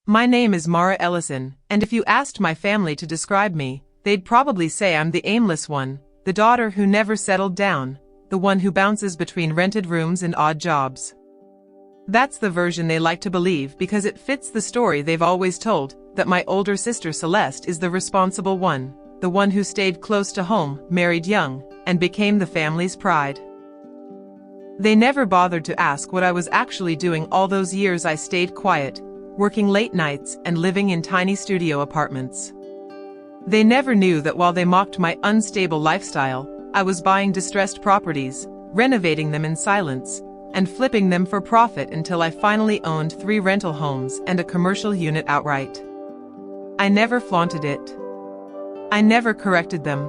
My name is Mara Ellison, and if you asked my family to describe me, they'd probably say I'm the aimless one, the daughter who never settled down, the one who bounces between rented rooms and odd jobs. That's the version they like to believe because it fits the story they've always told, that my older sister Celeste is the responsible one, the one who stayed close to home, married young, and became the family's pride. They never bothered to ask what I was actually doing all those years I stayed quiet, working late nights and living in tiny studio apartments. They never knew that while they mocked my unstable lifestyle, I was buying distressed properties, renovating them in silence, and flipping them for profit until I finally owned 3 rental homes and a commercial unit outright. I never flaunted it. I never corrected them.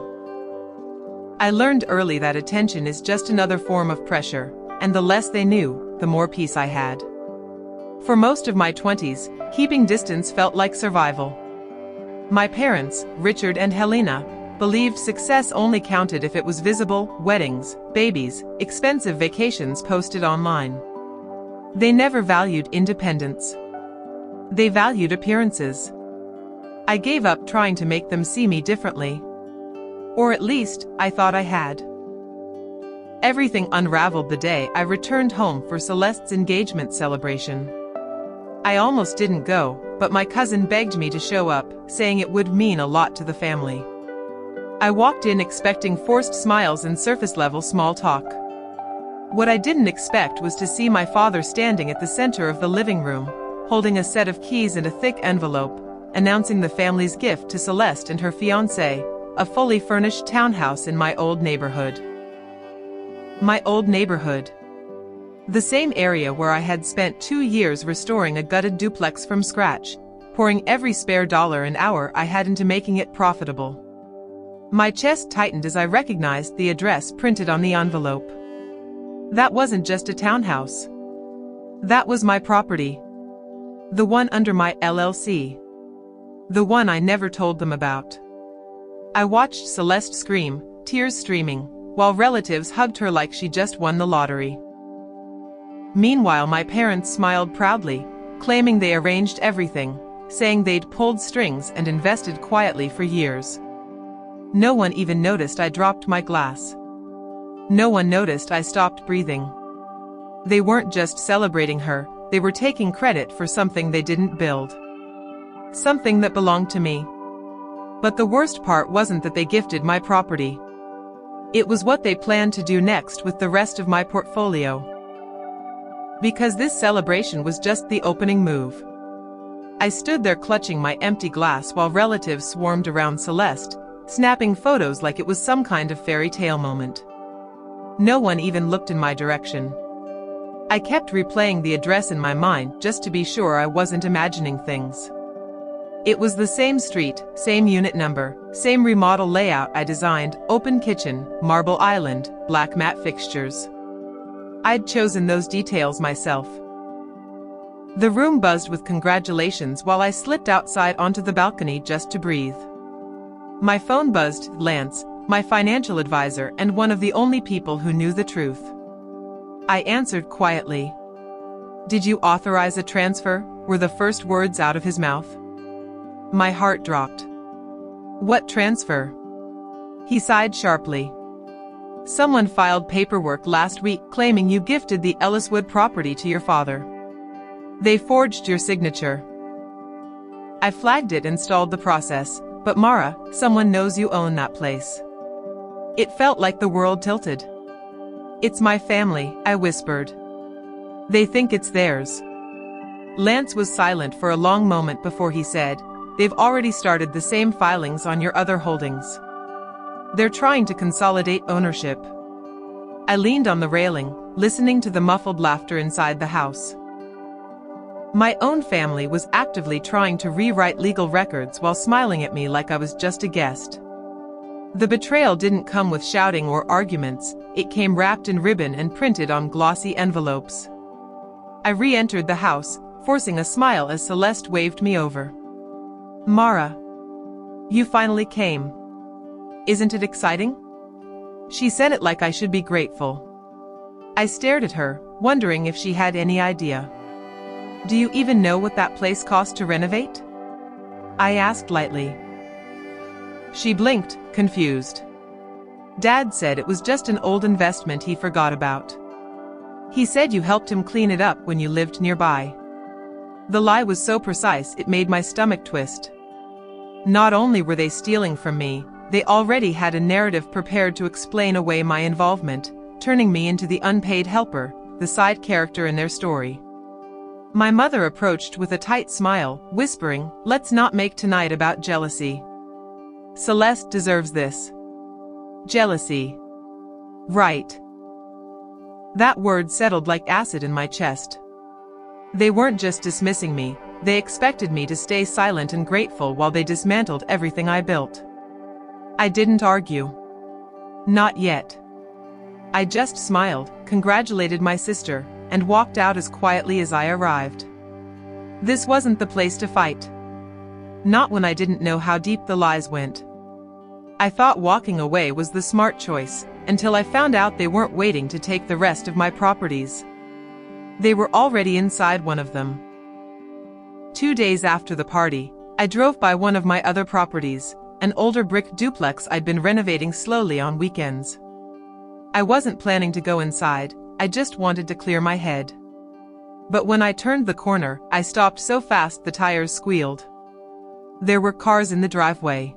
I learned early that attention is just another form of pressure, and the less they knew, the more peace I had. For most of my 20s, keeping distance felt like survival. My parents, Richard and Helena, believed success only counted if it was visible: weddings, babies, expensive vacations posted online. They never valued independence. They valued appearances. I gave up trying to make them see me differently. Or at least, I thought I had. Everything unraveled the day I returned home for Celeste's engagement celebration. I almost didn't go, but my cousin begged me to show up, saying it would mean a lot to the family. I walked in expecting forced smiles and surface-level small talk. What I didn't expect was to see my father standing at the center of the living room, holding a set of keys and a thick envelope, announcing the family's gift to Celeste and her fiancé, a fully furnished townhouse in my old neighborhood. My old neighborhood. The same area where I had spent 2 years restoring a gutted duplex from scratch, pouring every spare dollar and hour I had into making it profitable. My chest tightened as I recognized the address printed on the envelope. That wasn't just a townhouse. That was my property. The one under my LLC. The one I never told them about. I watched Celeste scream, tears streaming, while relatives hugged her like she just won the lottery. Meanwhile, my parents smiled proudly, claiming they arranged everything, saying they'd pulled strings and invested quietly for years. No one even noticed I dropped my glass. No one noticed I stopped breathing. They weren't just celebrating her, they were taking credit for something they didn't build. Something that belonged to me. But the worst part wasn't that they gifted my property. It was what they planned to do next with the rest of my portfolio. Because this celebration was just the opening move. I stood there clutching my empty glass while relatives swarmed around Celeste, snapping photos like it was some kind of fairy tale moment. No one even looked in my direction. I kept replaying the address in my mind just to be sure I wasn't imagining things. It was the same street, same unit number, same remodel layout I designed: open kitchen, marble island, black matte fixtures. I'd chosen those details myself. The room buzzed with congratulations while I slipped outside onto the balcony just to breathe. My phone buzzed. Lance, my financial advisor and one of the only people who knew the truth. I answered quietly. "Did you authorize a transfer?" were the first words out of his mouth. My heart dropped. "What transfer?" He sighed sharply. "Someone filed paperwork last week claiming you gifted the Elliswood property to your father. They forged your signature." I flagged it and stalled the process. "But Mara, someone knows you own that place." It felt like the world tilted. "It's my family," I whispered. "They think it's theirs." Lance was silent for a long moment before he said, "They've already started the same filings on your other holdings. They're trying to consolidate ownership." I leaned on the railing, listening to the muffled laughter inside the house. My own family was actively trying to rewrite legal records while smiling at me like I was just a guest. The betrayal didn't come with shouting or arguments, it came wrapped in ribbon and printed on glossy envelopes. I re-entered the house, forcing a smile as Celeste waved me over. "Mara, you finally came. Isn't it exciting?" She said it like I should be grateful. I stared at her, wondering if she had any idea. Do you even know what that place cost to renovate? I asked lightly. She blinked, confused. Dad said it was just an old investment he forgot about. He said you helped him clean it up when you lived nearby. The lie was so precise it made my stomach twist. Not only were they stealing from me, they already had a narrative prepared to explain away my involvement, turning me into the unpaid helper, the side character in their story. My mother approached with a tight smile, whispering, "Let's not make tonight about jealousy. Celeste deserves this." Jealousy. Right. That word settled like acid in my chest. They weren't just dismissing me, they expected me to stay silent and grateful while they dismantled everything I built. I didn't argue. Not yet. I just smiled, congratulated my sister, and walked out as quietly as I arrived. This wasn't the place to fight. Not when I didn't know how deep the lies went. I thought walking away was the smart choice, until I found out they weren't waiting to take the rest of my properties. They were already inside one of them. 2 days after the party, I drove by one of my other properties, an older brick duplex I'd been renovating slowly on weekends. I wasn't planning to go inside, I just wanted to clear my head. But when I turned the corner, I stopped so fast the tires squealed. There were cars in the driveway.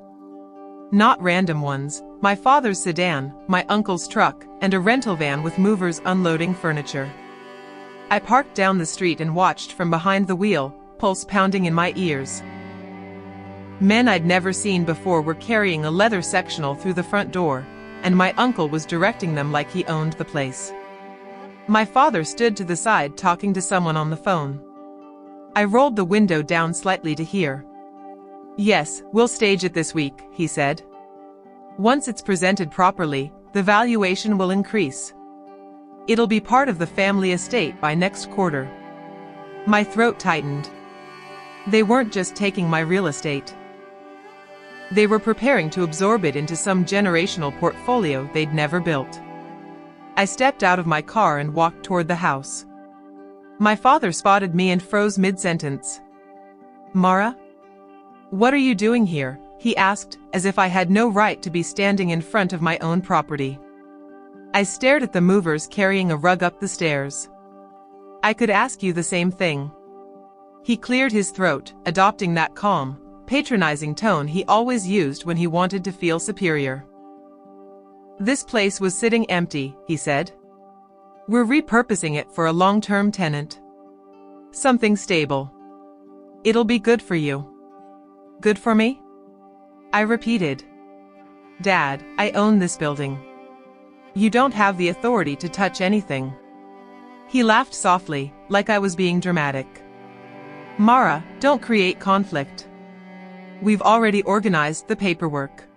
Not random ones, my father's sedan, my uncle's truck, and a rental van with movers unloading furniture. I parked down the street and watched from behind the wheel, pulse pounding in my ears. Men I'd never seen before were carrying a leather sectional through the front door, and my uncle was directing them like he owned the place. My father stood to the side talking to someone on the phone. I rolled the window down slightly to hear. "Yes, we'll stage it this week," he said. "Once it's presented properly, the valuation will increase. It'll be part of the family estate by next quarter." My throat tightened. They weren't just taking my real estate. They were preparing to absorb it into some generational portfolio they'd never built. I stepped out of my car and walked toward the house. My father spotted me and froze mid-sentence. "Mara? What are you doing here?" he asked, as if I had no right to be standing in front of my own property. I stared at the movers carrying a rug up the stairs. "I could ask you the same thing." He cleared his throat, adopting that calm, patronizing tone he always used when he wanted to feel superior. "This place was sitting empty," he said. "We're repurposing it for a long-term tenant. Something stable. It'll be good for you." "Good for me?" I repeated. "Dad, I own this building. You don't have the authority to touch anything." He laughed softly, like I was being dramatic. "Mara, don't create conflict. We've already organized the paperwork.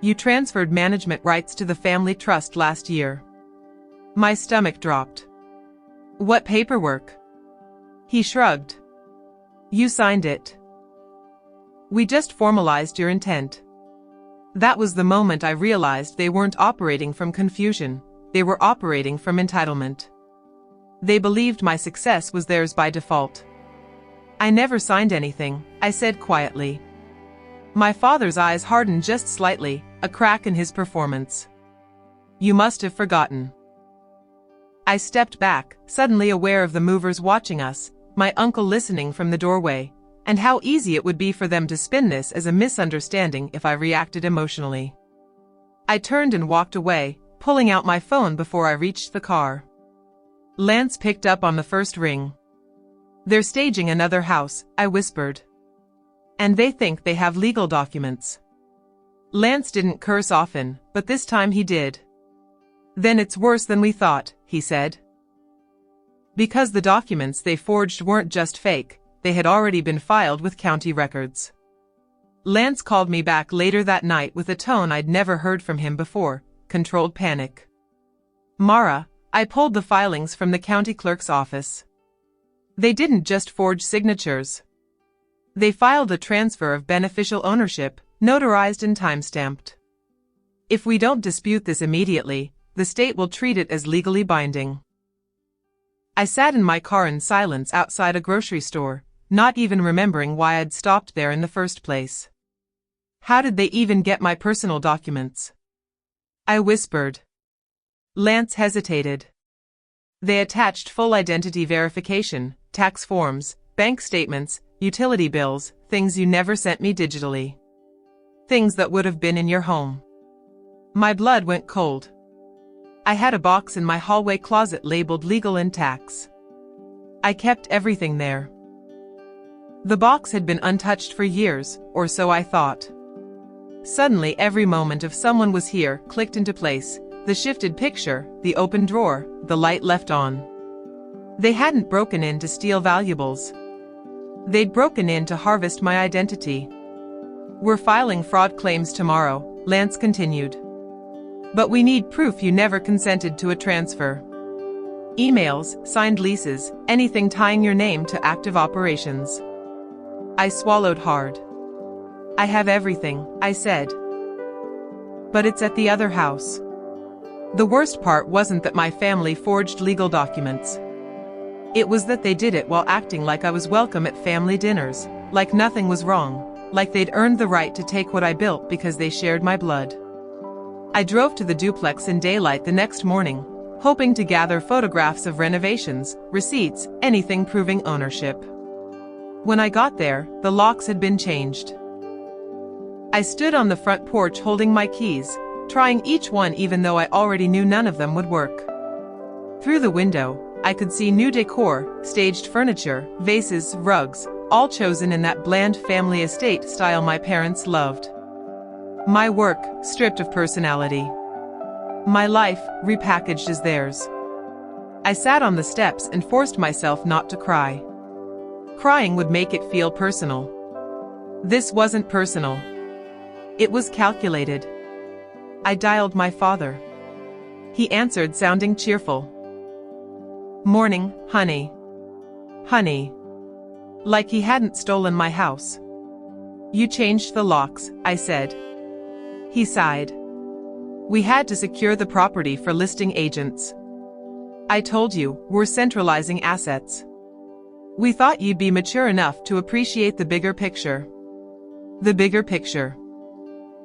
You transferred management rights to the family trust last year." My stomach dropped. "What paperwork?" He shrugged. "You signed it. We just formalized your intent." That was the moment I realized they weren't operating from confusion, they were operating from entitlement. They believed my success was theirs by default. "I never signed anything," I said quietly. My father's eyes hardened just slightly, a crack in his performance. "You must have forgotten." I stepped back, suddenly aware of the movers watching us, my uncle listening from the doorway, and how easy it would be for them to spin this as a misunderstanding if I reacted emotionally. I turned and walked away, pulling out my phone before I reached the car. Lance picked up on the first ring. "They're staging another house," I whispered. "And they think they have legal documents." Lance didn't curse often, but this time he did. "Then it's worse than we thought," he said. Because the documents they forged weren't just fake, they had already been filed with county records. Lance called me back later that night with a tone I'd never heard from him before, controlled panic. "Mara, I pulled the filings from the county clerk's office. They didn't just forge signatures. They filed a transfer of beneficial ownership, notarized and timestamped. If we don't dispute this immediately, the state will treat it as legally binding." I sat in my car in silence outside a grocery store, not even remembering why I'd stopped there in the first place. How did they even get my personal documents? I whispered. Lance hesitated. They attached full identity verification, tax forms, bank statements, utility bills, things you never sent me digitally. Things that would have been in your home. My blood went cold. I had a box in my hallway closet labeled legal and tax. I kept everything there. The box had been untouched for years, or so I thought. Suddenly every moment of someone was here clicked into place, the shifted picture, the open drawer, the light left on. They hadn't broken in to steal valuables. They'd broken in to harvest my identity. We're filing fraud claims tomorrow, Lance continued. But we need proof you never consented to a transfer. Emails, signed leases, anything tying your name to active operations. I swallowed hard. I have everything, I said. But it's at the other house. The worst part wasn't that my family forged legal documents. It was that they did it while acting like I was welcome at family dinners, like nothing was wrong, like they'd earned the right to take what I built because they shared my blood. I drove to the duplex in daylight the next morning, hoping to gather photographs of renovations, receipts, anything proving ownership. When I got there, the locks had been changed. I stood on the front porch holding my keys, trying each one even though I already knew none of them would work. Through the window, I could see new decor, staged furniture, vases, rugs, all chosen in that bland family estate style my parents loved. My work, stripped of personality. My life, repackaged as theirs. I sat on the steps and forced myself not to cry. Crying would make it feel personal. This wasn't personal. It was calculated. I dialed my father. He answered sounding cheerful. Morning, honey. Honey. Like he hadn't stolen my house. You changed the locks, I said. He sighed. We had to secure the property for listing agents. I told you, we're centralizing assets. We thought you'd be mature enough to appreciate the bigger picture. The bigger picture.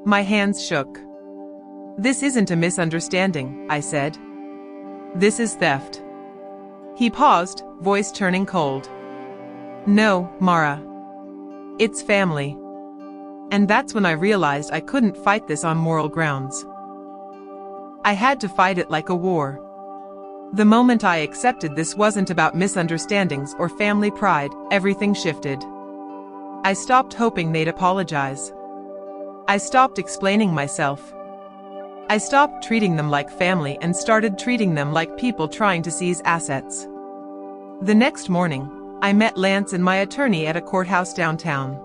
My hands shook. This isn't a misunderstanding, I said. This is theft. He paused, voice turning cold. No, Mara. It's family. And that's when I realized I couldn't fight this on moral grounds. I had to fight it like a war. The moment I accepted this wasn't about misunderstandings or family pride, everything shifted. I stopped hoping they'd apologize. I stopped explaining myself. I stopped treating them like family and started treating them like people trying to seize assets. The next morning, I met Lance and my attorney at a courthouse downtown.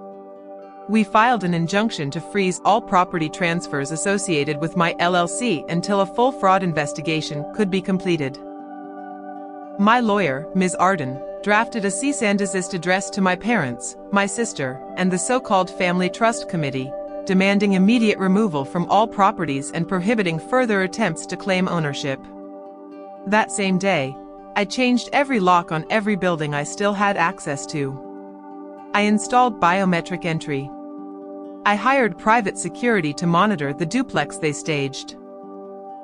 We filed an injunction to freeze all property transfers associated with my LLC until a full fraud investigation could be completed. My lawyer, Ms. Arden, drafted a cease and desist address to my parents, my sister, and the so-called Family Trust Committee, demanding immediate removal from all properties and prohibiting further attempts to claim ownership. That same day, I changed every lock on every building I still had access to. I installed biometric entry. I hired private security to monitor the duplex they staged.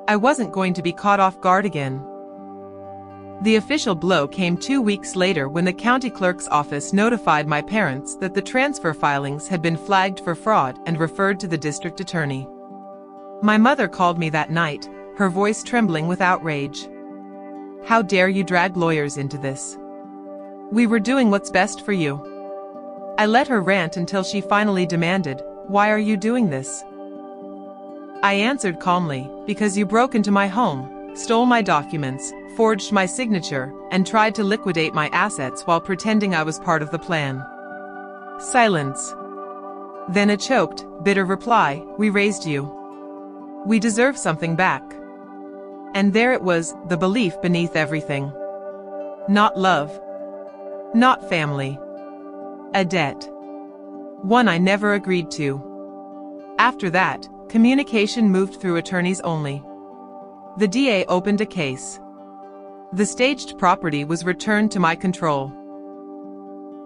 I wasn't going to be caught off guard again. The official blow came 2 weeks later when the county clerk's office notified my parents that the transfer filings had been flagged for fraud and referred to the district attorney. My mother called me that night, her voice trembling with outrage. How dare you drag lawyers into this? We were doing what's best for you. I let her rant until she finally demanded, "Why are you doing this?" I answered calmly, "Because you broke into my home, stole my documents, forged my signature, and tried to liquidate my assets while pretending I was part of the plan." Silence. Then a choked, bitter reply, "We raised you. We deserve something back." And there it was, the belief beneath everything. Not love. Not family. A debt. One I never agreed to. After that, communication moved through attorneys only. The DA opened a case. The staged property was returned to my control.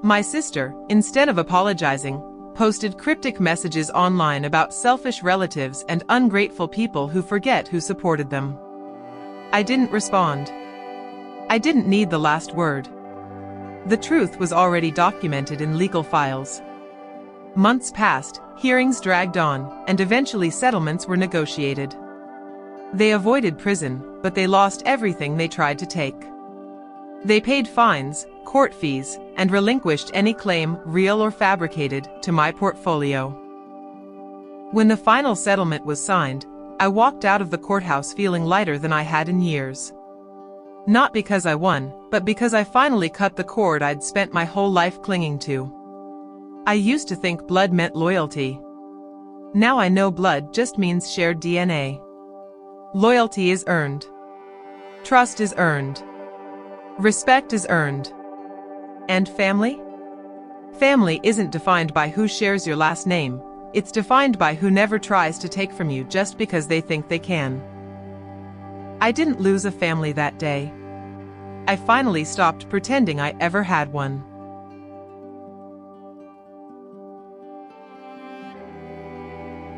My sister, instead of apologizing, posted cryptic messages online about selfish relatives and ungrateful people who forget who supported them. I didn't respond. I didn't need the last word. The truth was already documented in legal files. Months passed, hearings dragged on, and eventually settlements were negotiated. They avoided prison, but they lost everything they tried to take. They paid fines, court fees, and relinquished any claim, real or fabricated, to my portfolio. When the final settlement was signed, I walked out of the courthouse feeling lighter than I had in years. Not because I won, but because I finally cut the cord I'd spent my whole life clinging to. I used to think blood meant loyalty. Now I know blood just means shared DNA. Loyalty is earned. Trust is earned. Respect is earned. And family? Family isn't defined by who shares your last name. It's defined by who never tries to take from you just because they think they can. I didn't lose a family that day. I finally stopped pretending I ever had one.